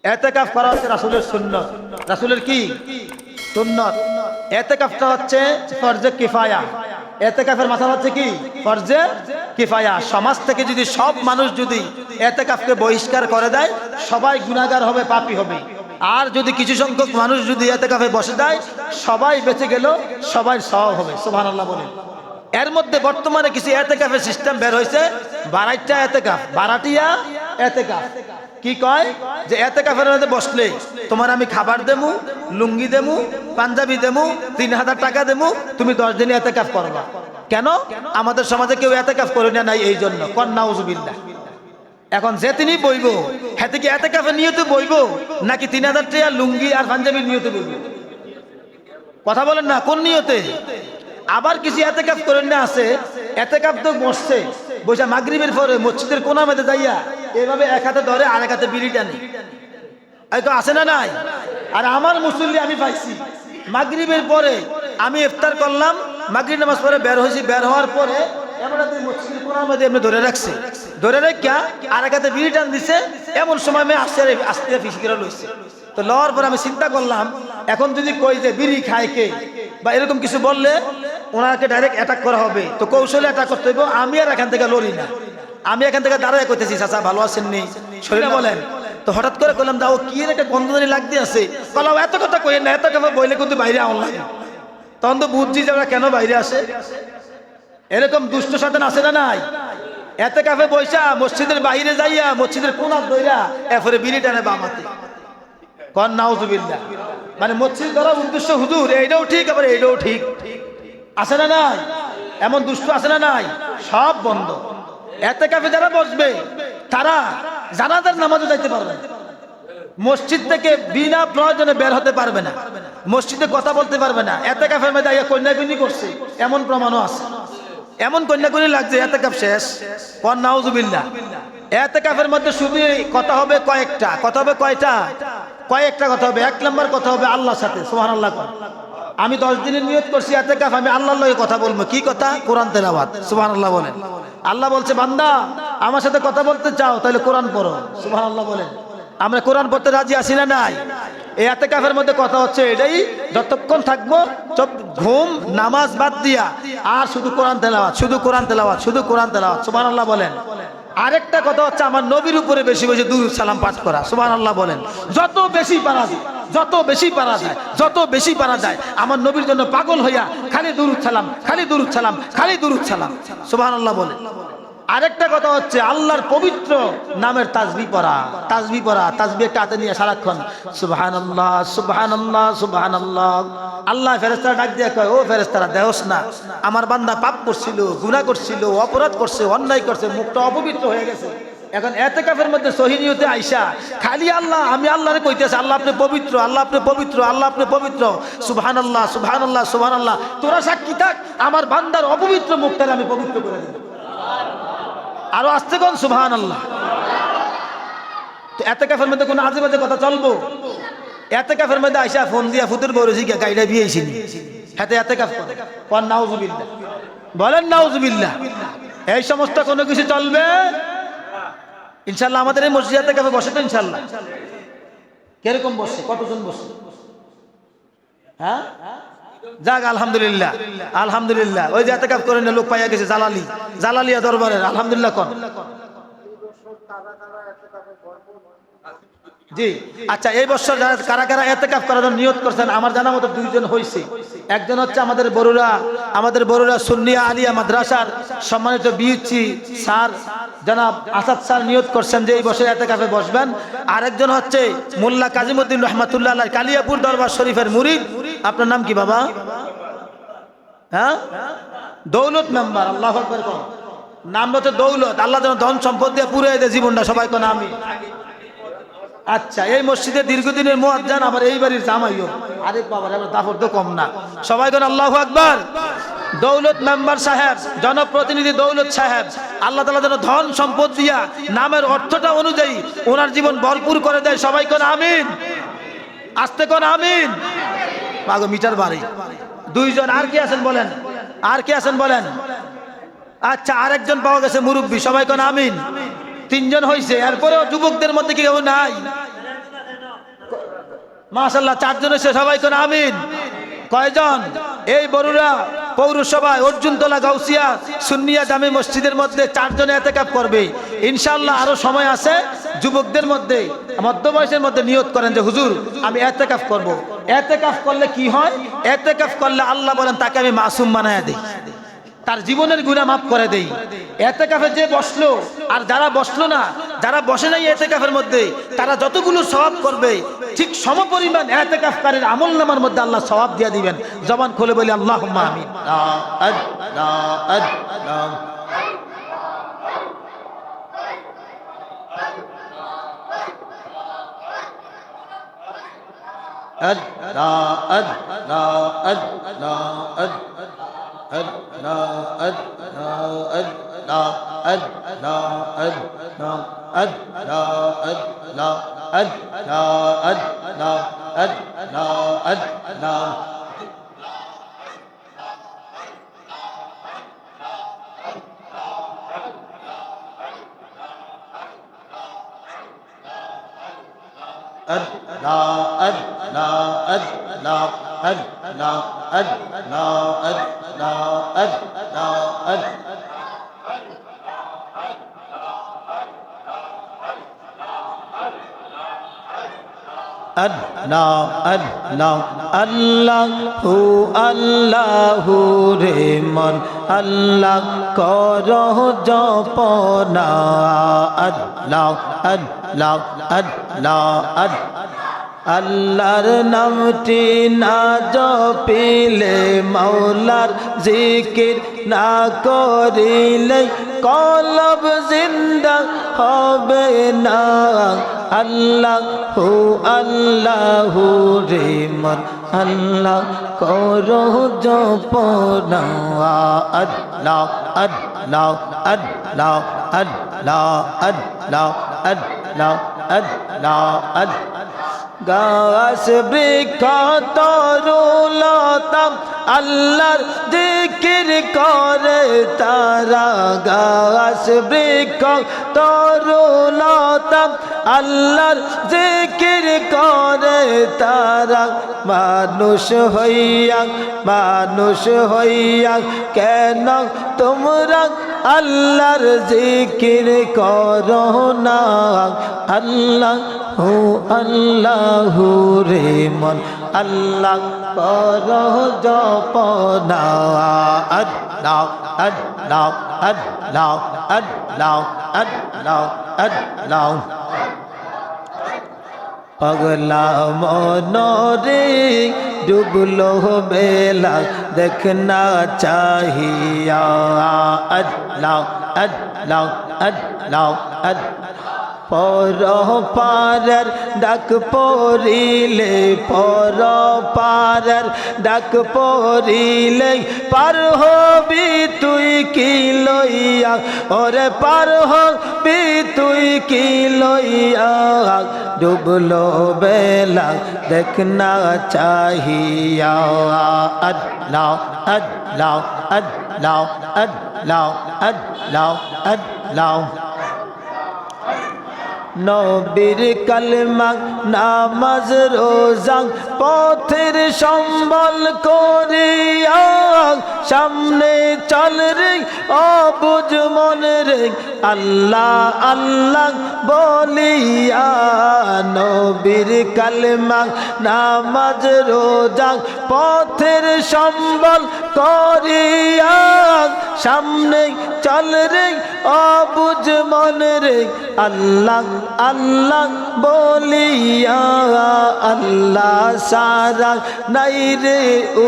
ইতিকাফ করা হচ্ছে রাসূলের সুন্নাত। রাসূলের কি সুন্নাত? ইতিকাফটা হচ্ছে ফরজে কিফায়া। ইতিকাফের মাসালা হচ্ছে কি ফরজে কিফায়া। সমাজ থেকে যদি সব মানুষ যদি ইতিকাফকে বহিষ্কার করে দেয়, সবাই গুনাহগার হবে, পাপী হবে। আর যদি কিছু সংখ্যক মানুষ যদি ইতিকাফে বসে যায়, সবাই বেঁচে গেল, সবাই সওয়াব হবে। সুবহানাল্লাহ বলেন। এর মধ্যে বর্তমানে কিছু ইতিকাফের সিস্টেম বের হয়েছে, বারাইটা ইতিকাফ, বারাটিয়া ইতিকাফ। কি কয় যে ইতিকাফের মধ্যে বসলে তোমার আমি খাবার দেবো, লুঙ্গি দেবো, পাঞ্জাবি দেবো, 3000 টাকা দেবো, তুমি 10 দিন ইতিকাফ করবা। কেন? আমাদের সমাজে কেউ ইতিকাফ করে না নাই, এই জন্য। কোন নাউজুবিল্লাহ। এখন যে তিনি বইব, হাতে কি ইতিকাফের নিয়তে বইব নাকি 3000 টাকা লুঙ্গি আর পাঞ্জাবির নিয়তে বইব? কথা বলেন না, কোন নিয়তে? আবার কিছু ইতিকাফ করেন না আছে, ইতিকাফ তো বসছে, বসে মাগরিবের পরে মসজিদের কোণা মধ্যে যাইয়া এভাবে এক হাতে ধরে আরেক হাতে বিড়ি টানি। এই তো আছে না নাই? আর আমার মুসল্লি আমি পাইছি, মাগরিবের পরে আমি ইফতার করলাম, মাগরিব নামাজ পড়ে বের হয়েছি, বের হওয়ার পরে এমনটা মসজিদের কোণার মধ্যে এমনি ধরে রাখছে, ধরে রেখা আরেক হাতে বিড়ি টান দিছে। এমন সময় আমি আস্তে আস্তে ফিসকিরা লইছে। তো লওয়ার পর আমি চিন্তা করলাম, এখন যদি কই যে বিড়ি খায় কে বা এরকম কিছু বললে ওনাকে ডাইরেক্ট অ্যাটাক করা হবে, তো কৌশলে অ্যাটাক করতে হবে। আমি আর এখান থেকে লড়ি না, আমি এখান থেকে দাঁড়ায় করতেছি, চাচা ভালো আছেন নি, শরীরে বলেন। তো হঠাৎ করে বললাম, দাও কি একটা গন্ধদানি লাগতে আছে, বললাম এত কথা কই না, এত কথা বইলে কিন্তু বাইরে আউন লাগে। তখন তো বুঝছি যে ওরা কেন বাইরে আসে। এরকম দুষ্ট সাধন আছে না নাই? ইতিকাফে বইসা মসজিদের বাইরে যাইয়া মসজিদের কোণার দইরা এরপরে বিড়ি টানে বামাতে। কোন নাউজুবিল্লাহ। মানে মসজিদ ধরার উদ্দেশ্য হুজুর এইটাও ঠিক, আবার এইটাও ঠিক, আছে না নাই? এমন দুষ্ট আছে না নাই? সব বন্ধ। ইতিকাফে যারা বসবে তারা জানাজার নামাজে যাইতে পারবে না, মসজিদ থেকে বিনা প্রয়োজনে বের হতে পারবে না, মসজিদে কথা বলতে পারবে না। ইতিকাফের মধ্যে কন্যাবিনী করছে এমন প্রমাণও আছে, এমন কন্যাগুলি লাগছে ইতিকাফ শেষ। কোন নাউজুবিল্লাহ। ইতিকাফের মধ্যে শুধু কথা হবে কয়েকটা, কথা হবে কয়টা? কয়েকটা কথা হবে। এক নম্বর কথা হবে আল্লাহর সাথে। সুবহানাল্লাহ। আমি 10 দিনের নিয়ত করছি ইতিকাফ, আমি আল্লাহর লগে কথা বলবো। কি কথা? কোরআন তেলাওয়াত। সুবহানাল্লাহ বলেন। আল্লাহ বলছে, বান্দা আমার সাথে কথা বলতে চাও তাহলে কোরআন পড়ো। সুবহানাল্লাহ বলেন। আমরা কোরআন পড়তে রাজি আছি না নাই? এই ইতিকাফের মধ্যে কথা হচ্ছে এটাই, যতক্ষণ থাকবো ঘুম নামাজ বাদ দিয়া আর শুধু কোরআন তেলাওয়াত, শুধু কোরআন তেলাওয়াত, শুধু কোরআন তেলাওয়াত। সুবহানাল্লাহ বলেন। আরেকটা কথা হচ্ছে আমার নবীর উপরে বেশি বেশি দুরূদ সালাম পাঠ করা। সুবহানাল্লাহ বলেন। যত বেশি পারা যায়, যত বেশি পারা যায়, যত বেশি পারা যায়, আমার নবীর জন্য পাগল হইয়া খালি দুরূদ সালাম, খালি দুরূদ সালাম, খালি দুরূদ সালাম। সুবহানাল্লাহ বলেন। আরেকটা কথা হচ্ছে আল্লাহর পবিত্র নামের তাসবিহ পড়া, তাসবিহ পড়া, তাসবিহ একটা হাতে নিয়ে সারাক্ষণ সুবহানাল্লাহ সুবহানাল্লাহ সুবহানাল্লাহ। আল্লাহ ফেরেশতারা ডাক দিয়ে কয়, ও ফেরেশতারা দেওস না, আমার বান্দা পাপ করছিল, গুনাহ করছিল, অপরাধ করছে, অন্যায় করছে, মুখটা অপবিত্র হয়ে গেছে। এখন ইতিকাফের মধ্যে সহিহ নিয়তে আইসা খালি আল্লাহ, আমি আল্লাহরে কইতেছি, আল্লাহ আপনি পবিত্র, আল্লাহ আপনি পবিত্র, আল্লাহ আপনি পবিত্র, সুবহানাল্লাহ সুবহানাল্লাহ সুবহানাল্লাহ। তোরা সাক্ষী থাক, আমার বান্দার অপবিত্র মুখটাকে আমি পবিত্র করে দেব। আরো আসতে কোন সুবহানাল্লাহ। তো ইতিকাফের মধ্যে কোন আজে বাজে কথা চলবো? ইতিকাফের মধ্যে আইসা ফোন দিয়া ফুতুর বড়জি কে গাইডা বিয়েছিনি, হাতে ইতিকাফ করে। কোন নাউজুবিল্লাহ। বলেন নাউজুবিল্লাহ। এই সমস্ত কোনো কিছু চলবে? ইনশাআল্লাহ আমাদের এই মসজিদে ইতিকাফে বসে তো ইনশাআল্লাহ। কিরকম বসে? কতজন বসে? হ্যাঁ যাক আলহামদুলিল্লাহ, আলহামদুলিল্লাহ। ওই যে ইতিকাফ করে না লোক পাইয়া গেছে জালালি, জালালিয়া দরবারের। আলহামদুলিল্লাহ। কোন জি আচ্ছা, এই বছর কারা কারা ইতিকাফ করার জন্য নিয়ত করছেন? আমার জানা মতো 2 জন হয়েছে। একজন হচ্ছে আমাদের বরুড়া সুন্নিয়া আলিয়া মাদ্রাসার সম্মানিত বিউচি স্যার জনাব আসাদ স্যার নিয়ত করছেন যে এই বছর ইতিকাফে বসবেন। আরেকজন হচ্ছে মোল্লা কাজিমউদ্দিন রহমাতুল্লাহ আলাইহি কালিয়াপুর দরবার শরীফের মুরিদ। আপনার নাম কি বাবা? হ্যাঁ দৌলত মেম্বার। আল্লাহু আকবার। কোন নাম হচ্ছে দৌলত। আল্লাহ যেন ধন সম্পদ দিয়ে পুরে দেয় জীবনটা। সবাই কোন আমি। আচ্ছা, এই মসজিদে দীর্ঘদিনের মুয়াজ্জিন, আবার এই বাড়ির জামাইও। আরে বাবা, এবার দাফর তো কম না। সবাই কোন আল্লাহু আকবার। দৌলত মেম্বার সাহেব, জনপ্রতিনিধি দৌলত সাহেব, আল্লাহ তাআলা যেন ধন সম্পদ দিয়া নামের অর্থটা অনুযায়ী ওনার জীবন ভরপুর করে দেয়। সবাই কোন আমিন। আসতে কোন আমিন। মাগো মিটার বাড়ি 2 জন। আর কি আছেন বলেন? আর কি আছেন বলেন? আচ্ছা, আরেকজন পাওয়া গেছে মুরব্বী। সবাই কোন আমিন। 3 জন হয়েছে। এরপরেও যুবকদের মধ্যে কি কেউ নাই? মাশাআল্লাহ, 4 জন এসে সবাই কোন আমিন। কয়জন? এই বরুড়া পৌরসভায় অর্জুনতলা গাউসিয়া সুন্নিয়া জামে মসজিদের মধ্যে 4 জন ইতিকাফ করবে ইনশাআল্লাহ। আরো সময় আছে। যুবকদের মধ্যে, মধ্য বয়সের মধ্যে নিয়ত করেন যে হুজুর আমি ইতিকাফ করব। ইতিকাফ করলে কি হয়? ইতিকাফ করলে আল্লাহ বলেন তাকে আমি মাসুম বানায়া দেই, তার জীবনের গুনাহ মাফ করে দেই। ইতিকাফে যে বসলো আর যারা বসলো না, যারা বসে নাই ইতিকাফের মধ্যে, তারা যতগুলো সওয়াব করবে ঠিক সমপরিমাণ ইতিকাফকারীর আমলনামার মধ্যে আল্লাহ সওয়াব দিয়ে দিবেন। জবান খুলে বলি আল্লাহুম্মা আমিন। আল্লাহু আল্লাহু রে মন আল্লাহ করহ জপনা। আল্লাহ আল্লাহ আল্লাহ আল্লাহর নামটি না জপিলে, মাওলার জিকির না করিলে কলব জিন্দা হবে না। আল্লাহু আল্লাহু রে মন আল্লাহ করহ জপনা। আল্লাহ আল্লাহ আল্লাহ আল্লাহ আল্লাহ আল্লাহ আল্লাহ আল্লাহ। গাছ বৃক্ষ তরুলতা আল্লাহর জিকির করে তারা। গাছ বৃক্ষ তরুলতা আল্লাহর জিকির করে তারা। মানুষ হইয়া কেন তোমরা আল্লাহর জিকির করো না। আল্লাহু আল্লাহু রে মন আল্লাহ করহ জপনা। আল্লাহ আল্লাহ আল্লাহ আল্লাহ আল্লাহ আল্লাহ। পাগলা মনরে ডুবলো বেলা দেখনা চাহিয়া। আল্লাহ আল্লাহ আল্লাহ আল্লাহ। পর পারের ডাক পড়িলে, পর পারের ডাক পড়িলে পার হবি তুই কি লইয়া। ওরে পার হবি তুই কি লইয়া। ডুবলো বেলা দেখনা চাহিয়া। আল্লাহ আল্লাহ আল্লাহ আল্লাহ আল্লাহ আল্লাহ। নবীর কালেমা নামাজ রোজা পথের সম্বল করিয়া। সামনে চল রে অবুঝ মন রে আল্লাহ আল্লাহ বলিয়া। নবীর কালেমা নামাজ রোজা পথের সম্বল করিয়া। সামনে চল রে অবুঝ মন রে আল্লাহ আল্লাহ বলিয়া। আল্লাহ সারা নাই রে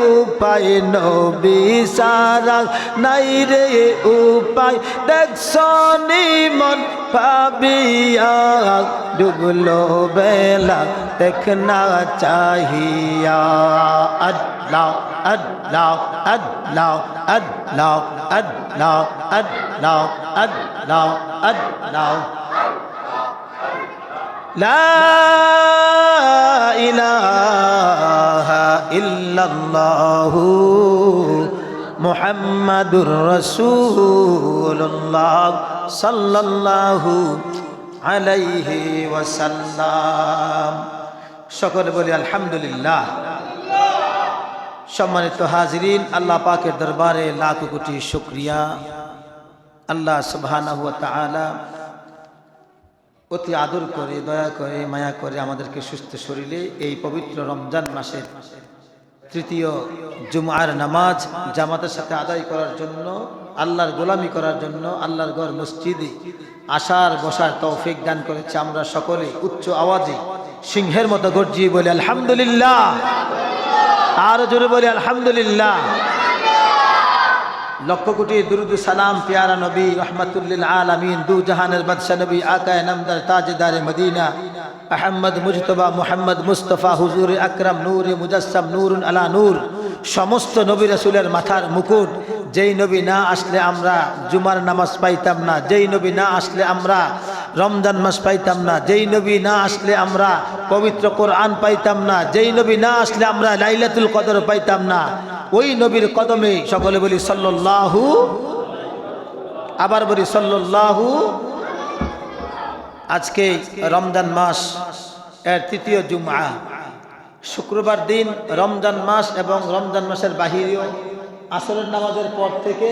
উপায়, নবী সারা নাই রে উপায়। দেখছনি মন পাবিয়া। ডুবলো বেলা দেখনা চাহিয়া। আল্লাহ আল্লাহ আল্লাহ আল্লাহ আল্লাহ আল্লাহ আল্লাহ আল্লাহ। লা ইলাহা ইল্লাল্লাহু মুহাম্মাদুর রাসূলুল্লাহ সাল্লাল্লাহু আলাইহি ওয়াসাল্লাম। সকলে বলি আলহামদুলিল্লাহ। সম্মানিত হাজিরিন, আল্লাহ পাকের দরবারে লাখ কোটি শুকরিয়া। আল্লাহ সুবহানাহু ওয়া তাআলা অতি আদর করে, দয়া করে, মায়া করে আমাদেরকে সুস্থ শরীরে এই পবিত্র রমজান মাসের তৃতীয় জুমআর নামাজ জামাতের সাথে আদায় করার জন্য, আল্লাহর গোলামি করার জন্য আল্লাহর ঘর মসজিদে আসার বসার তৌফিক দান করেছে। আমরা সকলে উচ্চ আওয়াজে সিংহের মতো গর্জিয়ে বলি আলহামদুলিল্লাহ। আর জোরে বলি আলহামদুলিল্লাহ। লক্ষ কোটি দুরুদ সালাম প্যারা নবী রহমাতুল্লিল আলামিন, দু জাহানের বাদশা নবী আকায়ে নামদার তাজদারে মদিনা আহমদ মুজতবা মুহাম্মদ মুস্তফা হুজুর আকরাম নূরে মুজাসসাম নূরুন আলা নূর, সমস্ত নবী রাসূলের মাথার মুকুট। যেই নবী না আসলে আমরা জুমার নামাজ পাইতাম না, যেই নবী না আসলে আমরা রমজান মাস পাইতাম না, যেই নবী না আসলে আমরা পবিত্র কোরআন পাইতাম না, যেই নবী না আসলে আমরা লাইলাতুল কদর পাইতাম না, ওই নবীর কদমে সকলে বলি সাল্লাল্লাহু, আবার বলি সাল্লাল্লাহু। আজকে রমজান মাস এর তৃতীয় জুমআ, শুক্রবার দিন রমজান মাস এবং রমজান মাসের বাহিরেও আসরের নামাজের পর থেকে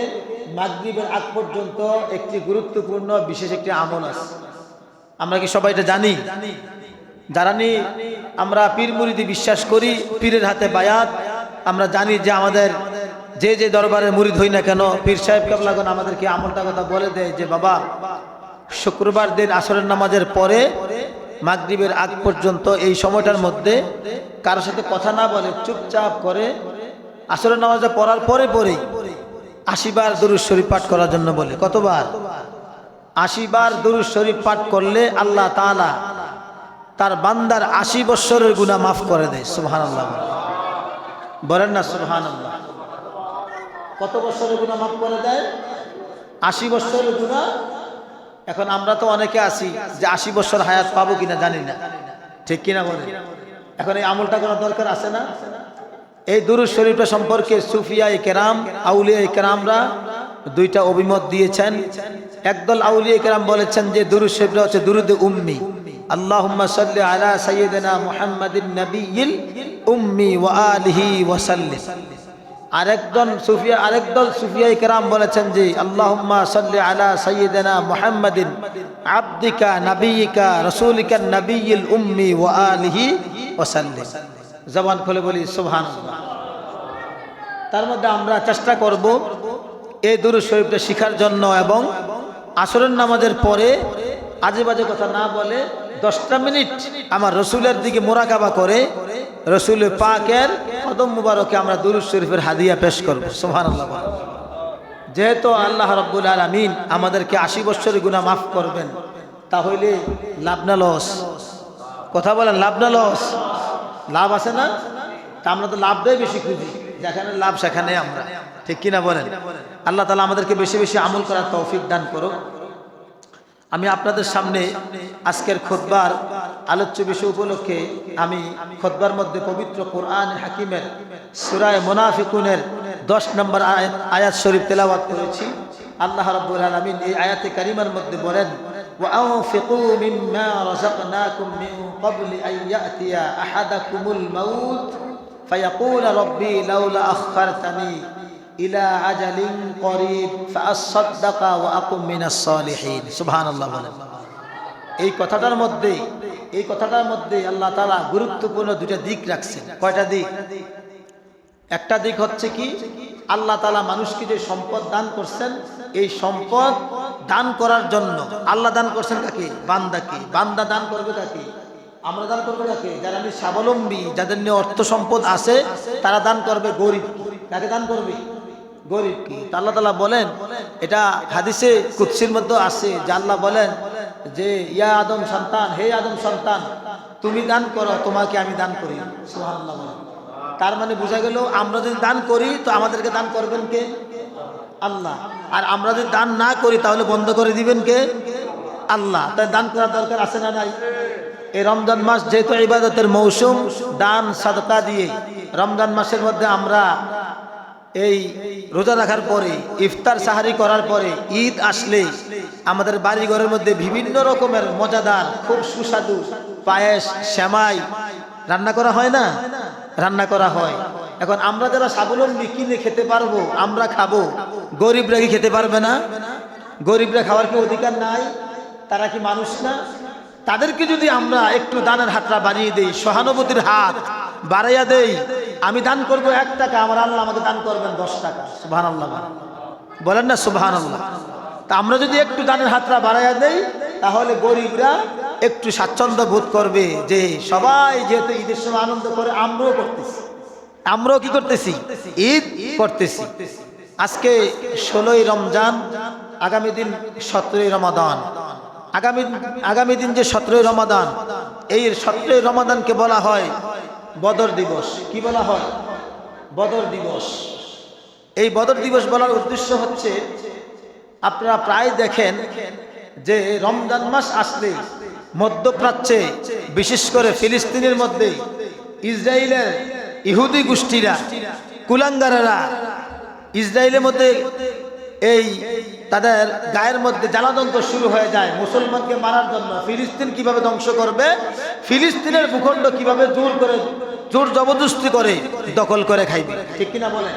মাগরিবের আগ পর্যন্ত একটি গুরুত্বপূর্ণ বিশেষ একটি আমল আছে। আমরা কি সবাই এটা জানি? যারা নি আমরা পীর মুরিদি বিশ্বাস করি, পীরের হাতে বায়াত। আমরা জানি যে আমাদের যে যে দরবারের মুরিদ হই না কেন, পীর সাহেব কেবলাগণ আমাদেরকে আমলটা কথা বলে দেয় যে বাবা, শুক্রবার দিন আসরের নামাজের পরে মাগরিবের আগ পর্যন্ত এই সময়টার মধ্যে কারোর সাথে কথা না বলে চুপচাপ করে আসরের নামাজে পড়ার পরে ৮০ বার দুরূদ শরীফ পাঠ করার জন্য বলে। কতবার? ৮০ বার দুরূদ শরীফ পাঠ করলে আল্লাহ তাআলা তার বান্দার ৮০ বৎসরের গুনাহ মাফ করে দেয়। সুবহানাল্লাহ বলেন না সুবহানাল্লাহ। কত বৎসরের গুনাহ মাফ করে দেয়? ৮০ বৎসরের গুনাহ। এখন আমরা তো অনেকে আছি যে ৮০ বৎসর হায়াত পাবো কিনা জানি না, ঠিক কিনা বলেন? এখন এই আমলটা করার দরকার আছে না? এই দুরূদ শরীফটা সম্পর্কে সুফিয়ায়ে কেরাম, আউলিয়ায়ে কেরামরা দুইটা অভিমত দিয়েছেন। একদল আউলিয়ায়ে কেরাম বলেছেন যে দুরূদ শরীফটা হচ্ছে দুরুদে উম্মি, আল্লাহুম্মা সাল্লি আলা সাইয়্যিদিনা মুহাম্মাদিন নাবিয়্যিল উম্মি ওয়া আলিহি ওয়া সাল্লিম। আরেকদল সুফিয়ায়ে কেরাম বলেছেন যে আল্লাহুম্মা সাল্লি আলা সাইয়্যিদিনা মুহাম্মাদিন আবদিকা নাবিয়্যিকা রাসূলিকা নাবিয়্যিল উম্মি ওয়া আলিহি ওয়া সাল্লিম। জবান খুলে বলি সুবহানাল্লাহ। তার মধ্যে আমরা চেষ্টা করব এই দুরূদ শরীফটা শিখার জন্য এবং আসরের নামাজের পরে আজে বাজে কথা না বলে 10টা মিনিট আমার রসুলের দিকে মোরাকাবা করে রসুল পাকের কদম মুবারকে আমরা দুরূদ শরীফের হাদিয়া পেশ করব। সুবহানাল্লাহ। যেহেতু আল্লাহ রাব্বুল আলামিন আমাদেরকে ৮০ বৎসরের গুনাহ মাফ করবেন, তাহলে লাভ না লস? কথা বলেন, লাভ না লস? লাভ আছে না? তা আমরা তো লাভটাই বেশি খুঁজি, যেখানে লাভ সেখানে আমরা, ঠিক কিনা বলেন? আল্লাহ তাআলা আমাদেরকে বেশি বেশি আমল করার তৌফিক দান করো। আমি আপনাদের সামনে আজকের খুতবার আলোচ্য বিষয় উপলক্ষে আমি খুতবার মধ্যে পবিত্র কোরআন হাকিমের সূরা মুনাফিকুনের 10 নম্বর আয়াত শরীফ তেলাওয়াত করেছি। আল্লাহ রাব্বুল আলামিন এই আয়াতে কারিমার মধ্যে বলেন, وأنفقوا مما رزقناكم من قبل أن يأتي أحدكم الموت فيقول ربي لولا أخرتني إلى أجل قريب فأصدق وأكن من الصالحين। سبحان الله। এই কথাটার মধ্যে আল্লাহ তাআলা গুরুত্বপূর্ণ দুটো দিক রাখছেন। কয়টা দিক? একটা দিক হচ্ছে কি, আল্লাহ তাআলা মানুষকে যে সম্পদ দান করছেন, এই সম্পদ দান করার জন্য আল্লাহ দান করছেন কাকে? বান্দাকে। বান্দা দান করবে কাকে? আমরা দান করবো কাকে? যারা স্বাবলম্বী, যাদের নিয়ে অর্থ সম্পদ আছে, তারা দান করবে গরিব। কাকে দান করবে? গরিবকে। আল্লাহ তাআলা বলেন, এটা হাদিসে কুদসির মধ্যে আছে যে আল্লাহ বলেন যে ইয়া আদম সন্তান, হে আদম সন্তান, তুমি দান করো, তোমাকে আমি দান করি। সুবহানাল্লাহ। তার মানে বোঝা গেল আমরা যদি দান করি তো আমাদেরকে দান করবেন কে? আল্লাহ। আর আমরা যদি দান না করি তাহলে বন্ধ করে দিবেন কে? আল্লাহ। তাই দান করার দরকার আছে না নাই? এই রমজান মাস যেহেতু ইবাদতের মৌসুম, দান সাদকা দিয়ে রমজান মাসের মধ্যে আমরা এই রোজা রাখার পরে, ইফতার সাহারি করার পরে, ঈদ আসলে আমাদের বাড়ি ঘরের মধ্যে বিভিন্ন রকমের মজাদার, খুব সুস্বাদু পায়েস, সেমাই, রান্না করা হয় না? রান্না করা হয়। এখন আমরা যারা স্বাবলম্বী কিনে খেতে পারবো, আমরা খাবো, গরিবরা কি খেতে পারবে না? গরিবরা খাওয়ার কি অধিকার নাই? তারা কি মানুষ না? তাদেরকে যদি আমরা একটু দানের হাতটা বাড়িয়ে দেই, সহানুভূতির হাত বাড়াইয়া দেই, আমি দান করব 1 টাকা, আমার আল্লাহ আমাকে দান করবেন 10 টাকা। সুবহানাল্লাহ বলেন না? সুবহানাল্লাহ। তা আমরা যদি একটু দানের হাতটা বাড়াইয়া দেই, তাহলে গরিবরা একটু স্বাচ্ছন্দ্য বোধ করবে যে সবাই যেহেতু ঈদের সময় আনন্দ করে, আমরাও করতেছি। আমরাও কি করতেছি? ঈদ করতেছি। আজকে 16ই রমজান, আগামী দিন 17ই রমাদান। আগামী দিন যে 17ই রমাদান, এই 17ই রমাদানকে বলা হয় বদর দিবস। কি বলা হয়? বদর দিবস। এই বদর দিবস বলার উদ্দেশ্য হচ্ছে, আপনারা প্রায় দেখেন যে রমজান মাস আসলে মধ্যপ্রাচ্যে, বিশেষ করে ফিলিস্তিনের মধ্যে ইসরায়েলের ইহুদি গোষ্ঠীরা, কুলাঙ্গারেরা ইসরায়েলের মধ্যে এই তাদের গায়ের মধ্যে জ্বালাতঙ্ক শুরু হয়ে যায় মুসলমানকে মারার জন্য। ফিলিস্তিন কিভাবে ধ্বংস করবে, ফিলিস্তিনের ভূখণ্ড কিভাবে জোর জবরদস্তি করে দখল করে খাইবে। ঠিক কিনা বলেন?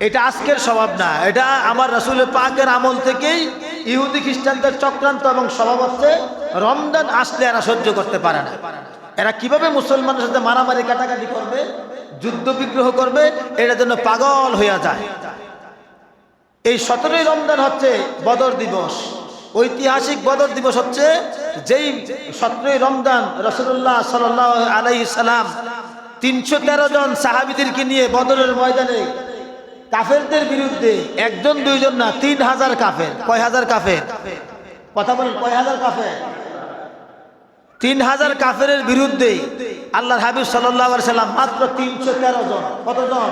এটা আজকের স্বভাব না, এটা আমার রাসূল পাকের আমল থেকেই ইহুদি খ্রিস্টানদের চক্রান্ত এবং স্বভাব হচ্ছে, রমজান আসলে এরা সহ্য করতে পারে না। এরা কিভাবে মুসলমানের সাথে মারামারি কাটাকাটি করবে, যুদ্ধ বিগ্রহ করবে, এটার জন্য পাগল হইয়া যায়। এই 17ই রমজান হচ্ছে বদর দিবস। ঐতিহাসিক বদর দিবস হচ্ছে যেই 17ই রমজান রাসূলুল্লাহ সাল্লাল্লাহু আলাইহি সাল্লাম 313 জন সাহাবীদেরকে নিয়ে বদরের ময়দানে কাফেরদের বিরুদ্ধে, একজন দুইজন না, 3000 কাফের। কয় হাজার কাফের? কথা বলেন, কয় হাজার কাফের? 3000 কাফেরের বিরুদ্ধে আল্লাহর হাবিব সাল্লাল্লাহু আলাইহি সাল্লাম মাত্র 313 জন। কতজন?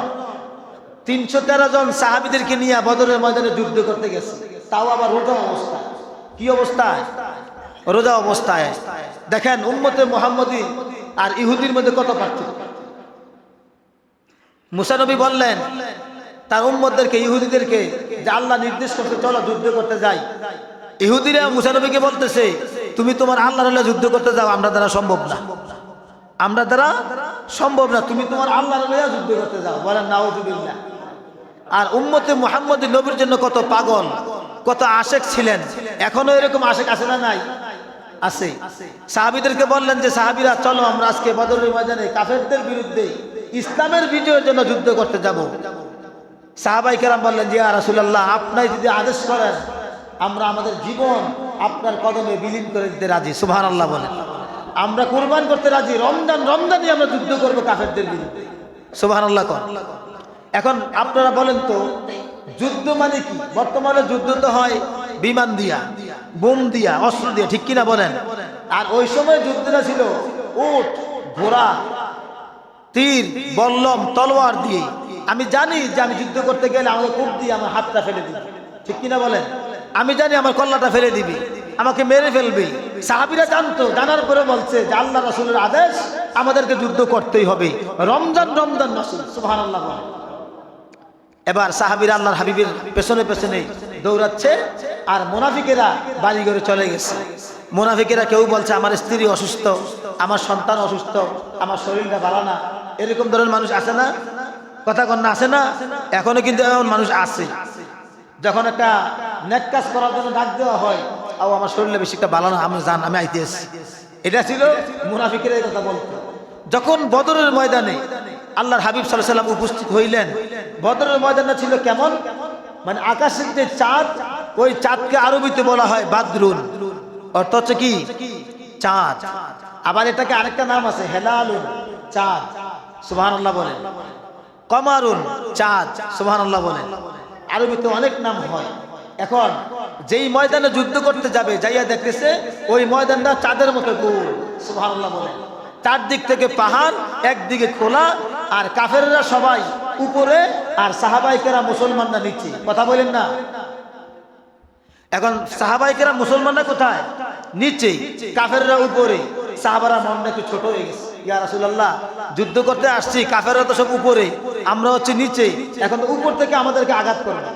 313 জন সাহাবীদেরকে নিয়ে বদরের ময়দানে যুদ্ধ করতে গেছে, তাও আবার রোজা অবস্থায়। কি অবস্থায়? রোজা অবস্থায়। দেখেন উম্মতে মুহাম্মদী আর ইহুদির মধ্যে কত পার্থক্য। মুসা নবী বললেন তার উম্মতদেরকে, ইহুদিদেরকে, যে আল্লাহ নির্দেশ করতে চলো যুদ্ধ করতে যাই। ইহুদিরা মুসা নবীকে বলতেছে, তুমি তোমার আল্লাহর হলে যুদ্ধ করতে যাও, আমরা দ্বারা সম্ভব না, আমরা দ্বারা সম্ভব না, তুমি তোমার আল্লাহর হলে যুদ্ধ করতে যাও। বলেন নাউজুবিল্লাহ। আর উম্মতে মুহাম্মদী নবীর জন্য কত পাগল, কত আশেক ছিলেন। এখনো এরকম আশেক আছে না নাই? আছে। সাহাবীদেরকে বললেন যে সাহাবীরা চলো আমরা আজকে বদরের ময়দানে কাফেরদের বিরুদ্ধে ইসলামের বিজয়ের জন্য যুদ্ধ করতে যাব। সাহাবায়ে কেরাম বললেন যে ইয়া রাসূলুল্লাহ, আপনি যদি আদেশ করেন আমরা আমাদের জীবন আপনার কদমে বিলীন করে দিতে রাজি। সুবহানাল্লাহ বলেন। আমরা কুরবান করতে রাজি, রমজানই আমরা যুদ্ধ করব কাফেরদের বিরুদ্ধে। সুবহানাল্লাহ কর। এখন আপনারা বলেন তো, যুদ্ধ মানে কি? বর্তমানে যুদ্ধ তো হয় বিমান দিয়া, বোম দিয়া, অস্ত্র দিয়া। ঠিক কিনা বলেন? আর ওই সময় যুদ্ধটা ছিল উট, ঘোড়া, তীর, বল্লম, তলোয়ার দিয়ে। আমি জানি যে আমি যুদ্ধ করতে গেলে আমাকে কূপ দিয়ে আমার হাতটা ফেলে দিবে। ঠিক কিনা বলেন? আমি জানি আমার কল্লাটা ফেলে দিবে, আমাকে মেরে ফেলবে। সাহাবীরা জানতো, জানার পরে বলছে যে আল্লাহ রাসূলের আদেশ, আমাদেরকে যুদ্ধ করতেই হবে। রমজান মাস। সুবহানাল্লাহ। এবার সাহাবীরা আল্লাহর হাবিবের পেছনে পেছনে দৌড়াচ্ছে, আর মুনাফিকেরা বাড়ি ঘরে চলে গেছে। মুনাফিকেরা কেউ বলছে আমার স্ত্রী অসুস্থ, আমার সন্তান অসুস্থ, আমার শরীরটা ভালো না। এরকম ধরনের মানুষ আছে না? কথা কন্যা আছে না? এখনো কিন্তু এমন মানুষ আছে। যখন একটা নেক কাজ করার জন্য ডাক দেওয়া হয়, ও আমার শরীরটা বেশি একটা ভালো না, আমি জান, আমি আইতে এসেছি। এটা ছিল মুনাফিকেরা এই কথা বলতো। যখন বদরের ময়দানে আল্লাহর হাবিব সাল্লাল্লাহু আলাইহি সাল্লাম উপস্থিত হইলেন, বদরের ময়দানটা ছিল কেমন? মানে আকাশের যে চাঁদ, ওই চাঁদকে আরবিতে বলা হয় বাদরুন, অর্থ হচ্ছে কি? চাঁদ। আবার এটাকে আরেকটা নাম আছে, হেলালুন, চাঁদ। সুবহানাল্লাহ বলেন। কমারুন, চাঁদ। সুবহানাল্লাহ বলেন। আরবিতে অনেক নাম হয়। এখন যেই ময়দানে যুদ্ধ করতে যাবে, যাইয়া দেখতেছে ওই ময়দানটা চাঁদের মতো গোল। সুবহানাল্লাহ বলেন। চারদিক থেকে পাহাড়, একদিকে খোলা, আর কাফেররা সবাই উপরে, আর সাহাবায়ে কেরাম মুসলমানরা নিচে। কথা বলেন না? এখন সাহাবায়ে কেরাম মুসলমানরা কোথায়? নিচে, কাফেররা উপরে। সাহাবারা মনটা একটু ছোট হয়ে গেছে, ইয়া রাসূলুল্লাহ যুদ্ধ করতে আসছি, কাফেররা তো সব উপরে, আমরা হচ্ছে নিচে, এখন তো উপর থেকে আমাদেরকে আঘাত করবে।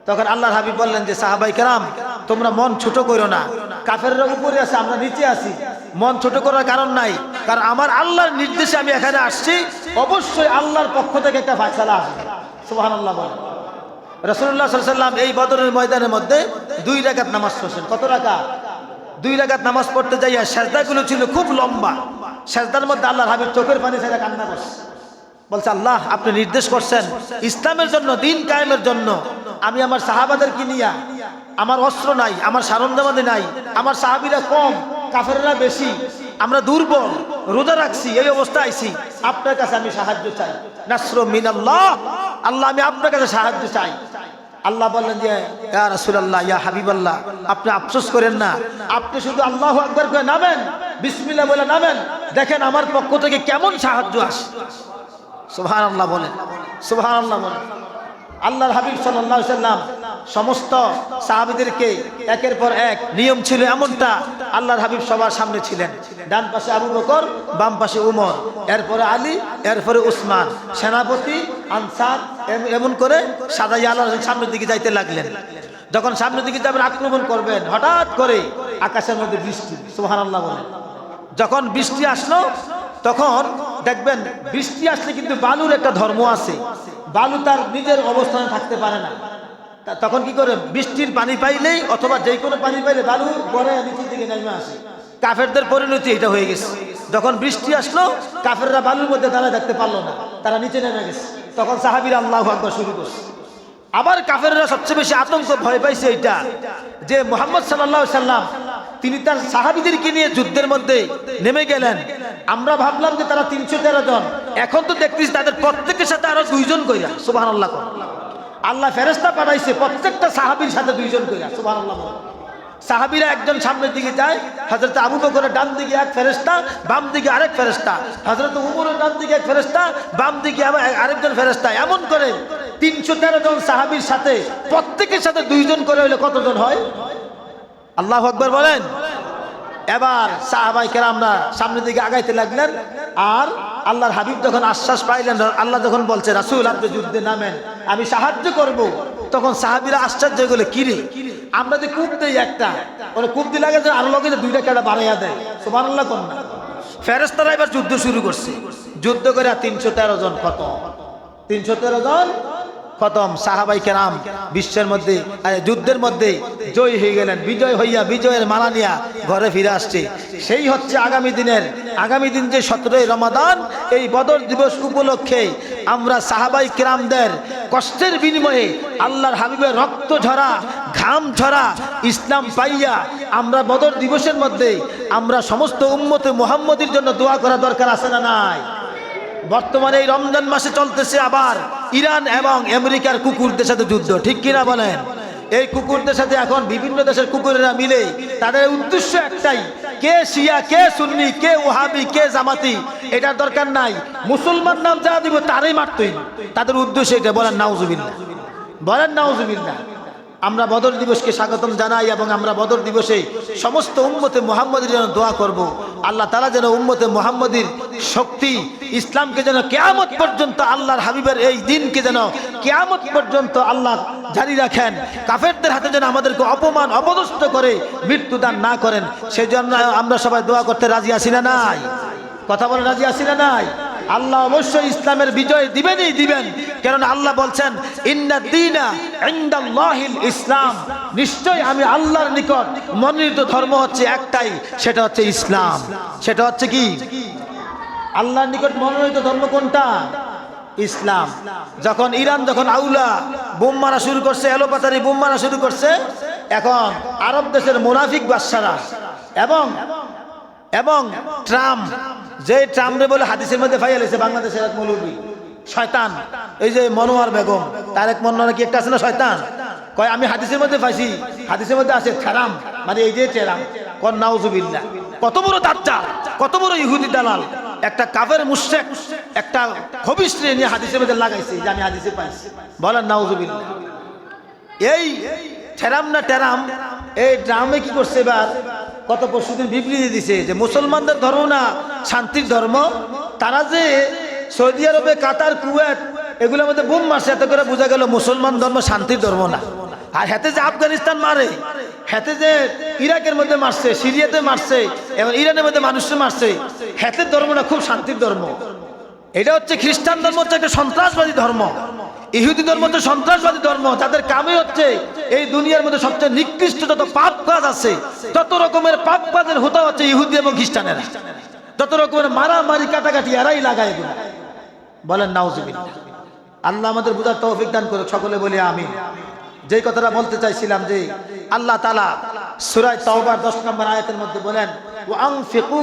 তখন আল্লাহর হাবিব বললেন যে সাহাবাই কেরাম তোমরা মন ছোট করো না, কাফেররা উপরে আছে আমরা নিচে আছি, মন ছোট করার কারণ নাই, কারণ আমার আল্লাহর নির্দেশে আমি এখানে আসছি, অবশ্যই আল্লাহর পক্ষ থেকে একটা ফায়সালা আসবে। সুবহানাল্লাহ বলেন। রাসূলুল্লাহ সাল্লাল্লাহু আলাইহি ওয়াসাল্লাম এই বদরের ময়দানের মধ্যে 2 রাকাত নামাজ পড়ছেন। কত রাকাত? 2 রাকাত নামাজ পড়তে যাইয়া সেজদাগুলো ছিল খুব লম্বা। সেজদার মধ্যে আল্লাহর হাবিব চোখের পানি ছেড়ে কান্না করছে, বলছে আল্লাহ আপনি নির্দেশ করছেন ইসলামের জন্য, দিন কায়েমের জন্য আমি আমার সাহাবাদেরকে নিয়ে, আমার অস্ত্র নাই, আমার সরঞ্জামাদি নাই, আমার সাহাবীরা কম, কাফেররা বেশি, আমরা দুর্বল, রোজা রাখছি, এই অবস্থা আইছি, আপনার কাছে আমি সাহায্য চাই, নাসরু মিনাল্লাহ, আল্লাহ আমি আপনার কাছে সাহায্য চাই। আল্লাহ বললেন যে ইয়া রাসূলুল্লাহ, ইয়া হাবিবাল্লাহ, আপনি আফসোস করেন না, আপনি শুধু আল্লাহু আকবার করে নামেন, বিসমিল্লাহ বলে নামেন, দেখেন আমার পক্ষ থেকে কেমন সাহায্য আসে। সুবহানাল্লাহ বলেন, সুবহানাল্লাহ বলেন। আল্লাহর হাবিব সাল্লাল্লাহু আলাইহি সাল্লাম সমস্ত সাহাবীদেরকে একের পর এক, নিয়ম ছিল এমনটা, আল্লাহর হাবিব সবার সামনে ছিলেন, ডান পাশে আবু বকর, বাম পাশে উমর, এরপরে আলী, এরপরে উসমান, সেনাপতি আনসার, এমন করে সাজাইয়া আল্লাহর সামনের দিকে যাইতে লাগলেন। যখন সামনের দিকে যাবেন, আক্রমণ করবেন, হঠাৎ করে আকাশের মধ্যে বৃষ্টি। সুবহানাল্লাহ বলেন। যখন বৃষ্টি আসলো তখন দেখবেন বৃষ্টি আসলে কিন্তু বালুর একটা ধর্ম আছে, বালু তার নিজের অবস্থানে থাকতে পারে না। তখন কি করে, বৃষ্টির পানি পাইলেই অথবা যে কোনো পানি পাইলে বালু পরে নিচের দিকে নেমে আসে। কাফেরদের পরিণতি এটা হয়ে গেছে, যখন বৃষ্টি আসলো কাফেররা বালুর মধ্যে দাঁড়ায় থাকতে পারলো না, তারা নিচে নেমে গেছে। তখন সাহাবীরা আল্লাহু আকবার শুরু করছে। আবার কাফেররা সবচেয়ে বেশি আতঙ্ক ভয় পাইছে এটা যে মুহাম্মদ সাল্লাল্লাহু আলাইহি সাল্লাম তিনি তার সাহাবীদেরকে নিয়ে যুদ্ধের মধ্যে নেমে গেলেন। আমরা ভাবলাম যে তারা 313 জন, এখন তো দেখতেছি তাদের প্রত্যেকের সাথে আরো 2 জন কইরা। সুবহানাল্লাহ। আল্লাহ ফেরেশতা পাঠাইছে প্রত্যেকটা সাহাবীর সাথে 2 জন কইরা। সুবহানাল্লাহ। সাহাবীরা একজন সামনের দিকে যায়, হযরত আবু বকরের ডান দিকে এক ফেরেশতা, বাম দিকে আরেক ফেরেশতা, হযরত উমরের ডান দিকে এক ফেরেশতা, বাম দিকে আরেকজন ফেরেশতা, এমন করে 313 জন সাহাবীর সাথে প্রত্যেকের সাথে 2 জন করে হইলে কতজন হয়? আল্লাহু আকবার বলেন। এবার সাহাবায়ে কেরামরা সামনের দিকে আগাইতে লাগলেন, আর আল্লাহর হাবিব যখন আশ্বাস পাইলেন, আল্লাহ যখন বলছে রাসূল আপনি যুদ্ধে নামেন, আমি সাহায্য করব, তখন সাহাবীরা আশ্চর্য হয়ে গেল, কি রে আমরা যে কূপ দেই একটা, ওরা কূপ দিলে লাগে যে আরো লগে 2টা কাটা বাড়াইয়া দেয়। সুবহানাল্লাহ কোন না। ফেরেশতারা এবার যুদ্ধ শুরু করছে, যুদ্ধ করে 313 জন খতম, 313 জন খতম। সাহাবাই কেরাম বিশ্বের মধ্যে যুদ্ধের মধ্যে জয় হয়ে গেলেন, বিজয় হইয়া বিজয়ের মালা নিয়া ঘরে ফিরে আসছে। সেই হচ্ছে আগামী দিন যে 17ই রমাদান, এই বদর দিবস উপলক্ষে আমরা সাহাবাই কেরামদের কষ্টের বিনিময়ে আল্লাহর হাবিবের রক্ত ঝরা, ঘাম ঝরা ইসলাম পাইয়া আমরা বদর দিবসের মধ্যে আমরা সমস্ত উম্মতে মুহাম্মদীর জন্য দোয়া করা দরকার আছে না নাই? বর্তমানে এই রমজান মাসে চলতেছে আবার ইরান এবং আমেরিকার কুকুরদের সাথে যুদ্ধ, ঠিক কিনা বলেন? এই কুকুরদের সাথে এখন বিভিন্ন দেশের কুকুরেরা মিলে তাদের উদ্দেশ্য একটাই, কে শিয়া, কে সুন্নি, কে ওহাবি, কে জামাতি, এটার দরকার নাই, মুসলমান নাম যা দিব তারই মারতই, তাদের উদ্দেশ্য এটা। বলেন নাউজুবিল্লাহ, বলেন নাউজুবিল্লাহ। আমরা বদর দিবসকে স্বাগতম জানাই এবং আমরা বদর দিবসে সমস্ত উম্মতে মুহাম্মদীর জন্য দোয়া করব। আল্লাহ তাআলা যেন উম্মতে মুহাম্মদীর শক্তি ইসলামকে যেন কিয়ামত পর্যন্ত, আল্লাহর হাবিবের এই দিনকে যেন কিয়ামত পর্যন্ত আল্লাহ জারি রাখেন, কাফেরদের হাতে যেন আমাদেরকে অপমান অপদস্থ করে মৃত্যুদান না করেন। সেই জন্য আমরা সবাই দোয়া করতে রাজি আছি না নাই? কথা বলে রাজি আছি না নাই? আল্লাহ অবশ্যই ইসলামের বিজয় দিবেনই দিবেন, কারণ আল্লাহ বলছেন ইন্নাদ দীনা ইনদাল্লাহিল ইসলাম, নিশ্চয় আমি আল্লাহর নিকট মনোনীত ধর্ম হচ্ছে একটাই, সেটা হচ্ছে ইসলাম। সেটা হচ্ছে কি? আল্লাহর নিকট মনোনীত ধর্ম কোনটা? ইসলাম। যখন ইরান যখন আউলা বোম মারা শুরু করছে, এলোপাতারি বোম মারা শুরু করছে, এখন আরব দেশের মুনাফিক বাদশারা এবং ট্রাম্প, যে ট্রাম্পে বলে হাদিসের মধ্যে ফাইয়া লেছে বাংলাদেশের এক মৌলবী শয়তান, এই যে মনোয়ার বেগম, তারেক মনোয়ার কি একটা আছে না শয়তান, কয় আমি হাদিসের মধ্যে পাইছি, হাদিসের মধ্যে আছে ঠেরাম, মানে এই যে টেরাম, কোন নাউজুবিল্লাহ। কত বড় দাজ্জাল, কত বড় ইহুদি দালাল, একটা কাফের মুশরিক, একটা খবিশরে নিয়ে হাদিসের মধ্যে লাগাইছে যে আমি হাদিসে পাইছি। বলেন নাউজুবিল্লাহ। এই ঠেরাম না টেরাম, এই ড্রামে কি করছে এবার, কত পরশুদিন বিবৃতি দিছে যে মুসলমানদের ধর্ম না শান্তির ধর্ম, তারা যে সৌদি আরবে, কাতার, কুয়েত এগুলোর মধ্যে বোম মারছে, এত করে বোঝা গেল মুসলমান ধর্ম শান্তির ধর্ম না। আর হাতে যে আফগানিস্তান মারে, হাতে যে ইরাকের মধ্যে মারছে, সিরিয়াতে মারছে, এবং ইরানের মধ্যে মানুষকে মারছে, হাতের ধর্মটা খুব শান্তির ধর্ম। এটা হচ্ছে খ্রিস্টান ধর্ম, হচ্ছে একটা সন্ত্রাসবাদী ধর্ম। ইহুদি ধর্ম হচ্ছে সন্ত্রাসবাদী ধর্ম। তাদের কামে হচ্ছে এই দুনিয়ার মধ্যে সবচেয়ে নিকৃষ্ট যত পাপ কাজ আছে, তত রকমের পাপ কাজের হোতা হচ্ছে ইহুদি এবং খ্রিস্টানেরা। যত রকমের মারামারি কাটাকাটি এরাই লাগায় এগুলো। বলেন নাউজুবিল্লাহ। আল্লাহ আমাদের বুঝার তৌফিক দান করুক, সকলে বলি আমিন। যেই কথাটা বলতে চাইছিলাম যে আল্লাহ তাআলা সূরা তাওবার 10 নম্বর আয়াতের মধ্যে বলেন, ওয়া আনফিকু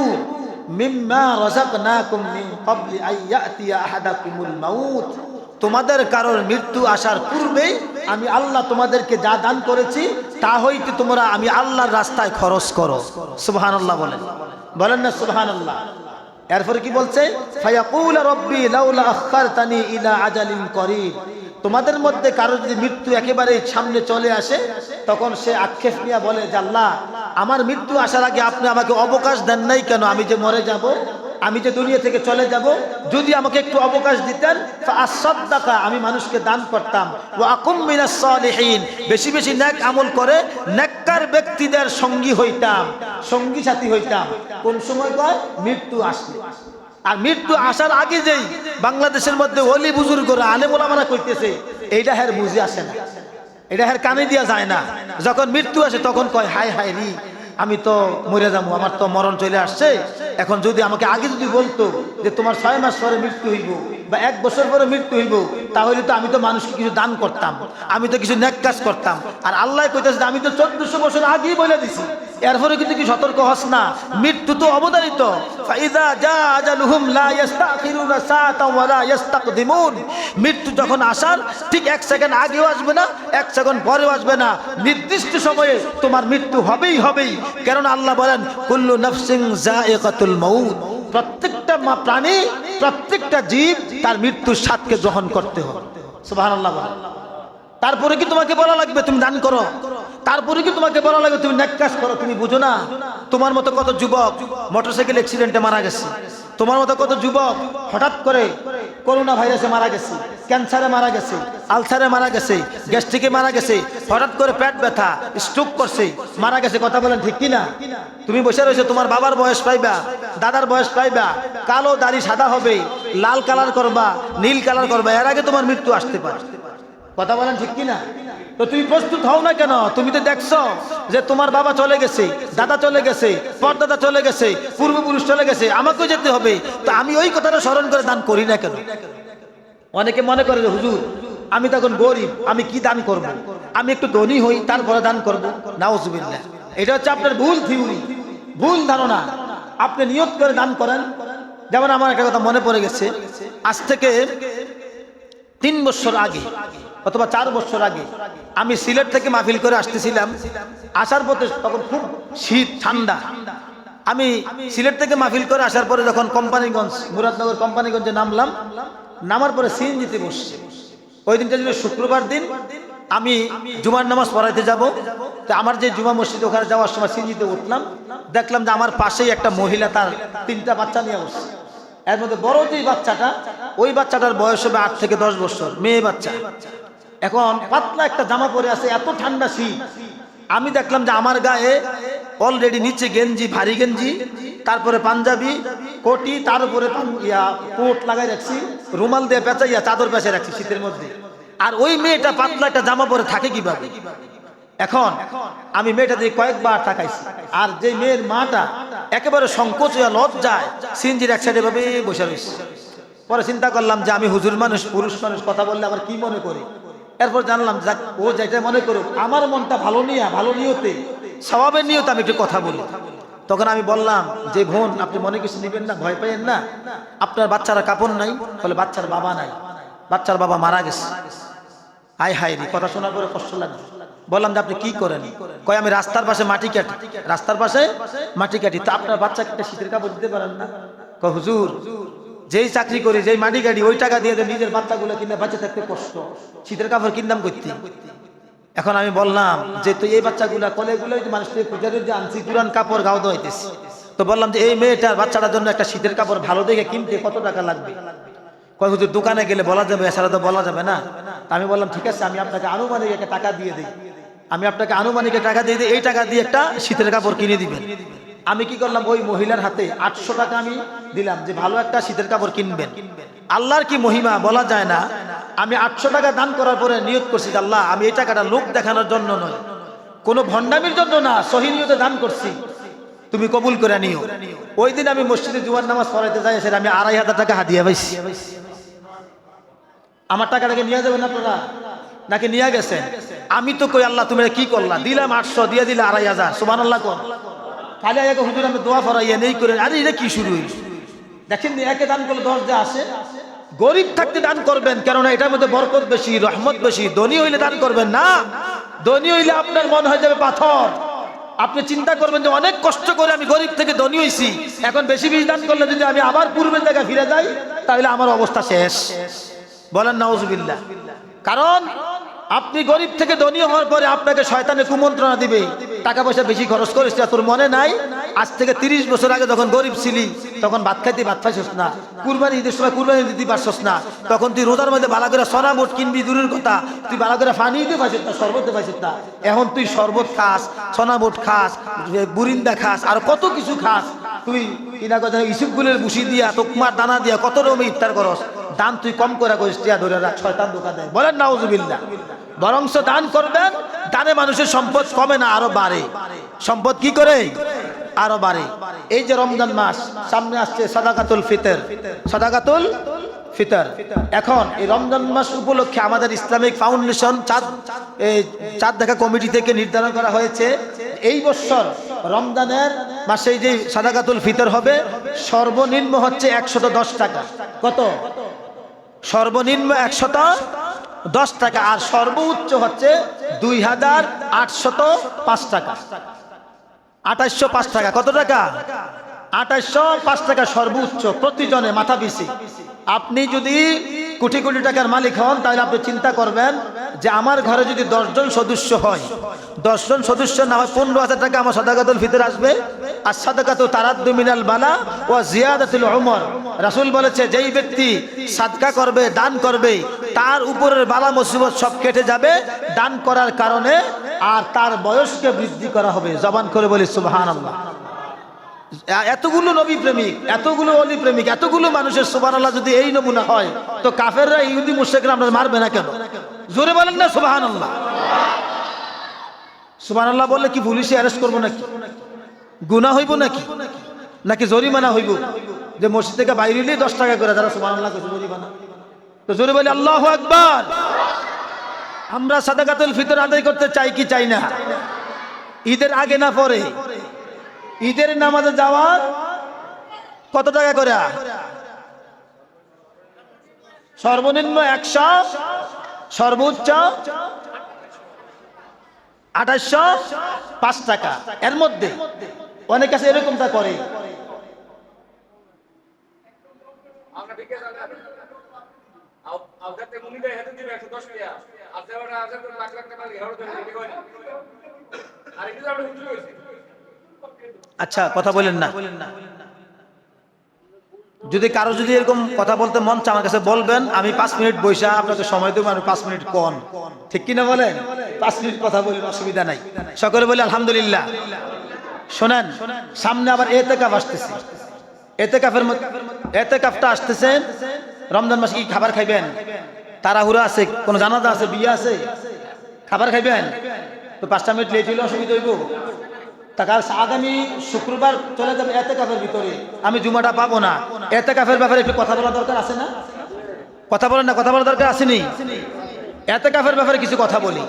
মিম্মা রাযাকনাকুম মিন ক্বাবলি আইয়াতিয়া আহাদাকুমুল মাউত। তোমাদের কারোর মৃত্যু আসার পূর্বেই আমি আল্লাহ তোমাদেরকে যা দান করেছি তা হইতে তোমরা আমি আল্লাহর রাস্তায় খরচ করো। সুবহানাল্লাহ বলেন, বলেন না সুবহানাল্লাহ। এরপরে কি বলছে, ফায়াকুল রব্বি লাউলা আখারতানি ইলা আজালিন করিব। তোমাদের মধ্যে কারো যদি মৃত্যু একেবারে সামনে চলে আসে, তখন সে আক্ষেপ নিয়ে বলে যে আল্লাহ, আমার মৃত্যু আসার আগে আপনি আমাকে অবকাশ দেন নাই কেন? আমি যে মরে যাব, আমি যে দুনিয়া থেকে চলে যাব, যদি আমাকে একটু অবকাশ দিতেন, ফাআসাদদাকা, আমি মানুষকে দান করতাম, ওয়া আকুম মিনাস সালিহিন, বেশি বেশি নেক আমল করে নেককার ব্যক্তিদের সঙ্গী হইতাম, সঙ্গী সাথী হইতাম। কোন সময় কয়? মৃত্যু আসলে। আর মৃত্যু আসার আগে যেই বাংলাদেশের মধ্যে ওলি বুজুর্গরা আলেম ওলামারা কইতেছে, এইটা হের বুঝে আসে না, এটা হের কানে দিয়া যায় না। যখন মৃত্যু আসে তখন কয় হায় হায় রি, আমি তো মরে যাবো, আমার তো মরণ চলে আসছে। এখন যদি আমাকে আগে যদি বলতো যে তোমার 6 মাস পরে মৃত্যু হইব বা 1 বছর পরে মৃত্যু হইব, তাহলে তো আমি তো মানুষকে কিছু দান করতাম, আমি তো কিছু নেক কাজ করতাম। আর আল্লাহ কইতেছে আমি তো 1400 বছর আগেই বলে দিছি। এরপরে কিন্তু কি সতর্ক হস না? মৃত্যু তো অবধারিত। ফাইদা জা আজালুহুম লা ইস্তাখিরুনা সাআতাও ওয়া লা ইস্তাকদিমুন। মৃত্যু যখন আসার ঠিক 1 সেকেন্ড আগেও আসবে না, 1 সেকেন্ড পরেও আসবে না, নির্দিষ্ট সময়ে তোমার মৃত্যু হবেই হবেই। কারণ আল্লাহ বলেন, কুল্লু নাফসিন যায়িকাতুল মাউত। প্রত্যেকটা প্রাণী, প্রত্যেকটা জীব তার মৃত্যুর স্বাদকে গ্রহণ করতে হবে। সুবহানাল্লাহ। তারপরে কি তোমাকে বলা লাগবে তুমি দান করো? তারপরে কি তোমাকে বলা লাগবে তুমি নেক কাজ করো? তুমি বুঝো না? তোমার মতো কত যুবক মোটরসাইকেল অ্যাক্সিডেন্টে মারা গেছে, তোমার মতো কত যুবক হঠাৎ করে করোনা ভাইরাসে মারা গেছে, ক্যান্সারে মারা গেছে, আলসারে মারা গেছে, গ্যাস্ট্রিকে মারা গেছে, হঠাৎ করে পেট ব্যথা, স্ট্রোক করছে, মারা গেছে। কথা বলেন ঠিক কিনা? তুমি বসে রয়েছে, তোমার বাবার বয়স পাইবা, দাদার বয়স পাইবা, কালো দাড়ি সাদা হবে, লাল কালার করবা, নীল কালার করবা, এর আগে তোমার মৃত্যু আসতে পারে। কথা বলেন ঠিক কিনা? তো তুমি প্রস্তুত হও না কেন? তুমি তো দেখছো যে তোমার বাবা চলে গেছে, দাদা চলে গেছে, পরদাদা চলে গেছে, পূর্বপুরুষ চলে গেছে, আমাকেও যেতে হবে। তো আমি ওই কথাটা স্মরণ করে দান করি না কেন? অনেকে মনে করে যে হুজুর আমি তখন গরিব, আমি কি দান করব? আমি একটু ধনী হই তারপরে দান করব। নাউজুবিল্লাহ। এটা হচ্ছে আপনার ভুল থিওরি, ভুল ধারণা। আপনি নিয়ত করে দান করেন। যেমন আমার একটা কথা মনে পড়ে গেছে, আজ থেকে 3 বছর আগে অথবা 4 বছর আগে আমি সিলেট থেকে মাহফিল করে আসতেছিলাম। আসার পথে তখন খুব শীত ঠান্ডা। আমি সিলেট থেকে মাহফিল করে আসার পরে যখন কোম্পানিগঞ্জ, মুরাদনগর কোম্পানিগঞ্জে নামলাম, নামার পরে সিএনজিতে বসছি। ওই দিনটা ছিল শুক্রবার দিন, আমি জুমার নামাজ পড়াইতে যাব। তো আমার যে জুমা মসজিদ, ওখানে যাওয়ার সময় সিএনজিতে উঠলাম, দেখলাম যে আমার পাশেই একটা মহিলা তার 3টা বাচ্চা নিয়ে বসছে। এর মধ্যে বড় যে বাচ্চাটা, ওই বাচ্চাটার বয়স হবে 8 থেকে 10 বছর, মেয়ে বাচ্চা। এখন পাতলা একটা জামা পরে আছে, এত ঠান্ডা শীত। আমি দেখলাম যে আমার গায়ে অলরেডি নিচে গেঞ্জি, ভারী গেঞ্জি, তারপরে পাঞ্জাবি, কোটি, তার উপরে কোট লাগাই রাখছি, রুমাল দিয়ে পেঁচাইয়া চাদর পেঁচাই রাখছি শীতের মধ্যে। আর ওই মেয়েটা পাতলা একটা জামা পরে থাকে কিভাবে? এখন আমি মেয়েটা দিয়ে কয়েকবার তাকাইছি। আর যে মেয়ের মাটা একেবারে সংকোচ হয়ে লজ্জায় সিনজির এক সাইডে ভাবে বসে রয়েছে। পরে চিন্তা করলাম যে আমি হুজুর মানুষ, পুরুষ মানুষ, কথা বললে আবার কি মনে করি। এরপর জানলাম যাক, ও যেটা মনে করুক, আমার মনটা ভালো নিয়ে, ভালো নিয়তে, স্বভাবের নিয়তে আমি একটু কথা বলি। তখন আমি বললাম যে বোন, আপনি মনে কিছু নেবেন না, ভয় পাইয়েন না। আপনার বাচ্চারা কাপড় নাই? বলে বাচ্চার বাবা নাই, বাচ্চার বাবা মারা গেছে। আয় হায় রে, কথা শোনার পরে কষ্ট লাগছে। বললাম যে আপনি কি করেন? কয় আমি রাস্তার পাশে মাটি কাটি, রাস্তার পাশে মাটি কাটি। তো আপনার বাচ্চাকে একটা শীতের কাপড় দিতে পারেন না? কয় হুজুর যেই চাকরি করি, যেই মাটি কাটি, ওই টাকা দিয়ে নিজের বাচ্চাগুলো কিনে বাঁচে থাকতে কষ্ট, শীতের কাপড় কিনতাম করতে। এখন আমি বললাম যে তো এই বাচ্চাগুলা কলেগুলো মানুষ থেকে খুঁজারের যে আনছি পুরান কাপড় গাও দইতেছি। তো বললাম যে এই মেয়েটার বাচ্চাটার জন্য একটা শীতের কাপড় ভালো দেখে কিনতে কত টাকা লাগবে? কয় হুজুর দোকানে গেলে বলা যাবে, এছাড়া তো বলা যাবে না। আমি বললাম ঠিক আছে, আমি আপনাকে আনুমানিক একটা টাকা দিয়ে দিই। আমি আপনাকে আনুমানিক টাকা দিয়ে দিই, এই টাকা দিয়ে একটা শীতের কাপড় কিনে দিবেন। আমি কি করলাম, ওই মহিলার হাতে 800 টাকা আমি দিলাম যে ভালো একটা শীতের কাপড় কিনবেন। আল্লাহর কি মহিমা বলা যায় না। আমি 800 টাকা দান করার পরে নিয়ত করছি যে আল্লাহ আমি এই টাকাটা লোক দেখানোর জন্য নয়, কোনো ভণ্ডামির জন্য না, সহি নিয়তে দান করছি, তুমি কবুল করে নিও। ওই দিন আমি মসজিদে জুমার নামাজ পড়াইতে যাই, সেটা আমি 2500 টাকা হাদিয়া পাইছি। আমার টাকাটাকে নিয়ে যাবেন আপনারা নাকি নিয়ে গেছেন? আমি তো কই আল্লাহ তুমি কি করলা, দিলাম 800 দিয়ে দিলে 2500, সুবহানাল্লাহ কোন। খালি আগে হুজুর আমি দোয়া ফরাইয়া নেই করে, আরে এটা কি শুরু হইছে? দেখেন একে দান করলে 10 যে আসে। গরিব থাকতে দান করবেন, কেননা এটার মধ্যে বরকত বেশি, রহমত বেশি। ধনী হইলে দান করবেন না, ধনী হইলে আপনার মন হয়ে যাবে পাথর। আপনি চিন্তা করবেন যে অনেক কষ্ট করে আমি গরিব থেকে ধনী হইছি, এখন বেশি বেশি দান করলে যদি আমি আবার পূর্বের জায়গায় ফিরে যাই তাহলে আমার অবস্থা শেষ। বলেন নাউজুবিল্লাহ। কারণ আপনি গরিব থেকে ধনী হওয়ার পরে আপনাকে শয়তানে কুমন্ত্রণা দিবে, টাকা পয়সা বেশি খরচ করিস না, তোর মনে নাই আজ থেকে 30 বছর আগে যখন গরিব ছিলি তখন ভাত খাইতে ভাত পাইছস না, কুরবানি ঈদের সময় কুরবানি দিতে পারছস না, তখন তুই রোজার মধ্যে বালা করে সোনা বুট কিনবি দূরের কথা, তুই বালা করে পানি দিতে পাইছিস না, শরবত দিতে পাইছিস না। এখন তুই শরবত খাস, সোনা বুট খাস, বুরিন্দা খাস, আর কত কিছু খাস। তুই কিনা কথা ইসুফগুলের বুসি দিয়া, তোকমার দানা দিয়া কত রকমের ইফতার করস। দান তুই কম করে করিস, টিয়া ধরে রাখ, শয়তান ধোঁকা দেয়। বলেন নাউজুবিল্লাহ। বরংস দান করবেন, দানে মানুষের সম্পদ কমে না, আরো বাড়ে। সম্পদ কি করে? আরো বাড়ে। এই যে রমজান মাস সামনে আসছে, সাদাকাতুল ফিতর, সাদাকাতুল ফিতর। এখন এই রমজান মাস উপলক্ষে আমাদের ইসলামিক ফাউন্ডেশন চাঁদ দেখা কমিটি থেকে নির্ধারণ করা হয়েছে এই বছর রমজানের মাসে যে সাদাকাতুল ফিতর হবে, সর্বনিম্ন হচ্ছে 110 টাকা। কত? সর্বনিম্ন 110 টাকা, আর সর্বোচ্চ হচ্ছে 2805 টাকা। 2805 টাকা। কত টাকা? 2805 টাকা সর্বোচ্চ প্রতিজনে মাথা পিছু। আপনি যদি কোটি কোটি টাকার মালিক হন তাহলে আপনি চিন্তা করবেন যে আমার ঘরে যদি 10 জন সদস্য হয়, 10 জন সদস্য না হয় 15,000 টাকা আমার সাদাকাতুল ফিতর আসবে। আর সাদাকাতু তারাদ্দু মিনাল বালা ওয়া জিয়াদাতুল উমর। রাসূল বলেছে যেই ব্যক্তি সাদকা করবে, দান করবে, তার উপরের বালা মুসিবত সব কেটে যাবে দান করার কারণে, আর তার বয়সকে বৃদ্ধি করা হবে। জবান করে বলি সুবহানাল্লাহ। এতগুলো নবী প্রেমিক, এতগুলো ওলি প্রেমিক, এতগুলো মানুষের সুবহানাল্লাহ যদি এই নমুনা হয়, তো কাফেররা ইহুদি মুশরিকরা আমরা মারবে না কেন? জোরে বলেন না সুবহানাল্লাহ। সুবহানাল্লাহ বললে কি পুলিশে অ্যারেস্ট করবো নাকি? গুনাহ হইব নাকি? নাকি জরিমানা হইব? যে মসজিদ থেকে বাইরে হইলে 10 টাকা করে যারা সুবহানাল্লাহ কইছে জরিমানা। তো জোরে বলি আল্লাহু আকবার। আমরা সাদাকাতুল ফিতর আদায় করতে চাই কি চাই না? ঈদের আগে না পরে? ঈদের নামাজে যাওয়ার কত টাকা করে? সর্বনিম্ন 100, সর্বোচ্চ 2805 টাকা। এর মধ্যে অনেক আছে এরকমটা করে। আচ্ছা কথা বলেন না। যদি কারো যদি এরকম কথা বলতে মন চায় আমার কাছে বলবেন, আমি 5 মিনিট বৈশা আপনাকে সময় দেবো, আমি 5 মিনিট কন, ঠিক কিনা বলেন? 5 মিনিট কথা বলেন, অসুবিধা নাই। সকলে বলি আলহামদুলিল্লাহ। শোনেন, সামনে আবার এতেকাফ আসতেছে। এতেকাফটা আসতেছে রমজান মাসে। কি খাবার খাইবেন? তাড়াহুড়া আছে, কোন জানাজা আছে, বিয়ে আছে, খাবার খাইবেন তো 5টা মিনিট লেট হইলে অসুবিধা হইব। তার আগামী শুক্রবার চলে যাবে এতেকাফের ভিতরে, আমি জুমাটা পাবো না। এতেকাফের ব্যাপারে একটু কথা বলা দরকার আছে না? কথা বলেন না, কথা বলা দরকার আসেনি? এতেকাফের ব্যাপারে কিছু কথা বলি।